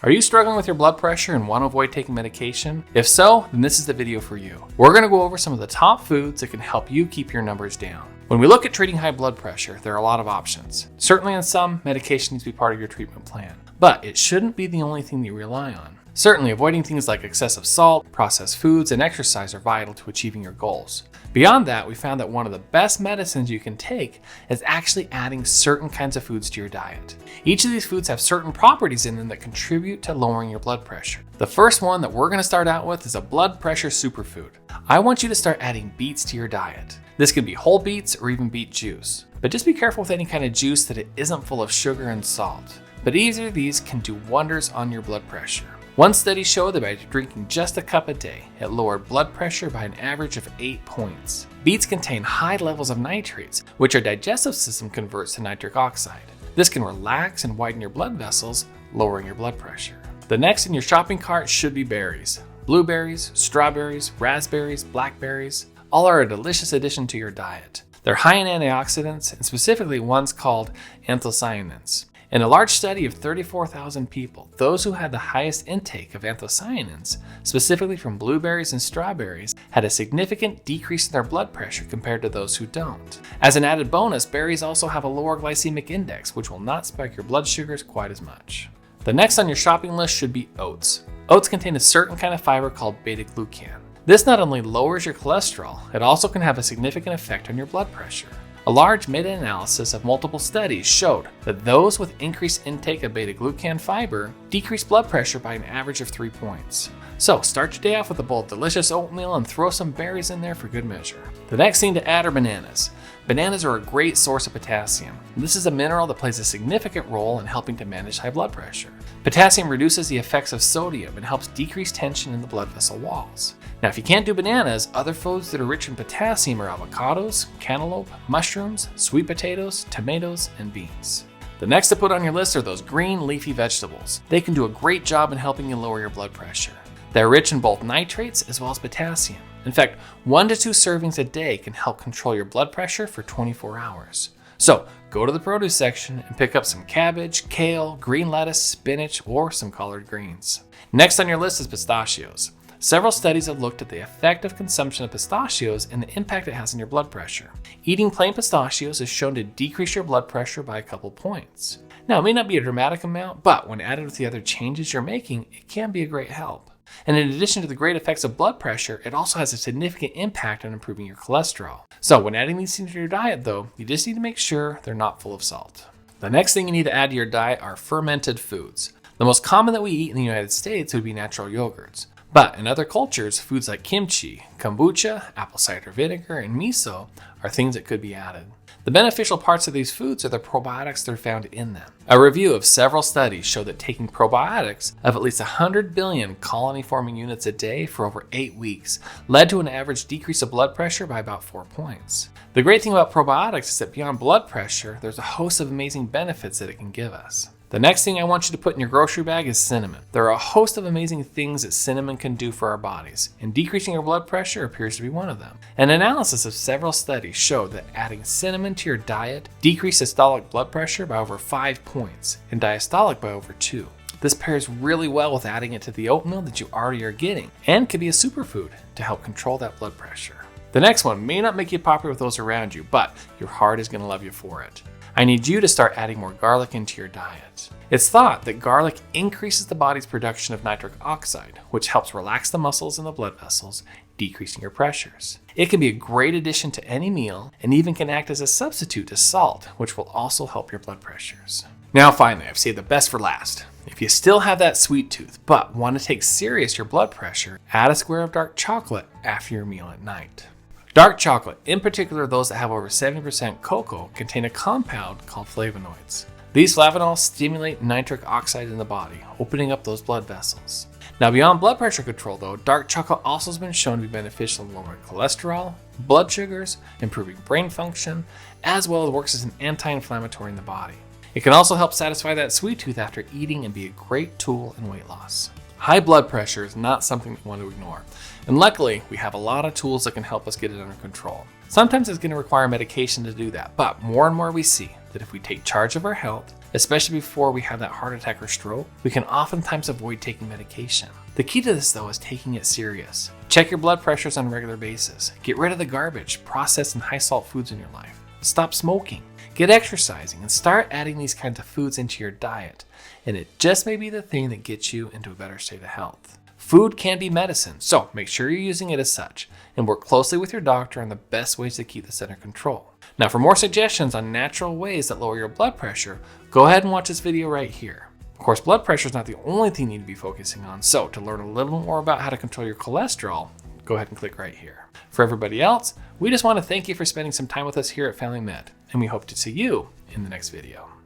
Are you struggling with your blood pressure and want to avoid taking medication? If so, then this is the video for you. We're going to go over some of the top foods that can help you keep your numbers down. When we look at treating high blood pressure, there are a lot of options. Certainly in some, medication needs to be part of your treatment plan, but it shouldn't be the only thing that you rely on. Certainly, avoiding things like excessive salt, processed foods, and exercise are vital to achieving your goals. Beyond that, we found that one of the best medicines you can take is actually adding certain kinds of foods to your diet. Each of these foods have certain properties in them that contribute to lowering your blood pressure. The first one that we're going to start out with is a blood pressure superfood. I want you to start adding beets to your diet. This could be whole beets or even beet juice. But just be careful with any kind of juice that it isn't full of sugar and salt. But either of these can do wonders on your blood pressure. One study showed that by drinking just a cup a day, it lowered blood pressure by an average of 8 points. Beets contain high levels of nitrates, which our digestive system converts to nitric oxide. This can relax and widen your blood vessels, lowering your blood pressure. The next in your shopping cart should be berries. Blueberries, strawberries, raspberries, blackberries, all are a delicious addition to your diet. They're high in antioxidants, and specifically ones called anthocyanins. In a large study of 34,000 people, those who had the highest intake of anthocyanins, specifically from blueberries and strawberries, had a significant decrease in their blood pressure compared to those who don't. As an added bonus, berries also have a lower glycemic index, which will not spike your blood sugars quite as much. The next on your shopping list should be oats. Oats contain a certain kind of fiber called beta-glucan. This not only lowers your cholesterol, it also can have a significant effect on your blood pressure. A large meta-analysis of multiple studies showed that those with increased intake of beta-glucan fiber decreased blood pressure by an average of 3 points. So start your day off with a bowl of delicious oatmeal and throw some berries in there for good measure. The next thing to add are bananas. Bananas are a great source of potassium. This is a mineral that plays a significant role in helping to manage high blood pressure. Potassium reduces the effects of sodium and helps decrease tension in the blood vessel walls. Now, if you can't do bananas, other foods that are rich in potassium are avocados, cantaloupe, mushrooms, sweet potatoes, tomatoes, and beans. The next to put on your list are those green leafy vegetables. They can do a great job in helping you lower your blood pressure. They're rich in both nitrates as well as potassium. In fact, 1 to 2 servings a day can help control your blood pressure for 24 hours. So go to the produce section and pick up some cabbage, kale, green lettuce, spinach, or some collard greens. Next on your list is pistachios. Several studies have looked at the effect of consumption of pistachios and the impact it has on your blood pressure. Eating plain pistachios is shown to decrease your blood pressure by a couple points. Now, it may not be a dramatic amount, but when added with the other changes you're making, it can be a great help. And in addition to the great effects of blood pressure, it also has a significant impact on improving your cholesterol. So when adding these things to your diet, though, you just need to make sure they're not full of salt. The next thing you need to add to your diet are fermented foods. The most common that we eat in the United States would be natural yogurts. But in other cultures, foods like kimchi, kombucha, apple cider vinegar, and miso are things that could be added. The beneficial parts of these foods are the probiotics that are found in them. A review of several studies showed that taking probiotics of at least 100 billion colony-forming units a day for over 8 weeks led to an average decrease of blood pressure by about 4 points. The great thing about probiotics is that beyond blood pressure, there's a host of amazing benefits that it can give us. The next thing I want you to put in your grocery bag is cinnamon. There are a host of amazing things that cinnamon can do for our bodies, and decreasing your blood pressure appears to be one of them. An analysis of several studies showed that adding cinnamon to your diet decreased systolic blood pressure by over 5 points, and diastolic by over 2. This pairs really well with adding it to the oatmeal that you already are getting, and could be a superfood to help control that blood pressure. The next one may not make you popular with those around you, but your heart is going to love you for it. I need you to start adding more garlic into your diet. It's thought that garlic increases the body's production of nitric oxide, which helps relax the muscles in the blood vessels, decreasing your pressures. It can be a great addition to any meal and even can act as a substitute to salt, which will also help your blood pressures. Now finally, I've saved the best for last. If you still have that sweet tooth, but want to take serious your blood pressure, add a square of dark chocolate after your meal at night. Dark chocolate, in particular those that have over 70% cocoa, contain a compound called flavonoids. These flavonols stimulate nitric oxide in the body, opening up those blood vessels. Now, beyond blood pressure control though, dark chocolate also has been shown to be beneficial in lowering cholesterol, blood sugars, improving brain function, as well as works as an anti-inflammatory in the body. It can also help satisfy that sweet tooth after eating and be a great tool in weight loss. High blood pressure is not something you want to ignore. And luckily, we have a lot of tools that can help us get it under control. Sometimes it's going to require medication to do that, but more and more we see that if we take charge of our health, especially before we have that heart attack or stroke, we can oftentimes avoid taking medication. The key to this though is taking it serious. Check your blood pressures on a regular basis. Get rid of the garbage, processed and high salt foods in your life. Stop smoking. Get exercising and start adding these kinds of foods into your diet. And it just may be the thing that gets you into a better state of health. Food can be medicine, so make sure you're using it as such and work closely with your doctor on the best ways to keep this under control. Now, for more suggestions on natural ways that lower your blood pressure, go ahead and watch this video right here. Of course, blood pressure is not the only thing you need to be focusing on, so to learn a little more about how to control your cholesterol, go ahead and click right here. For everybody else, we just want to thank you for spending some time with us here at Family Med, and we hope to see you in the next video.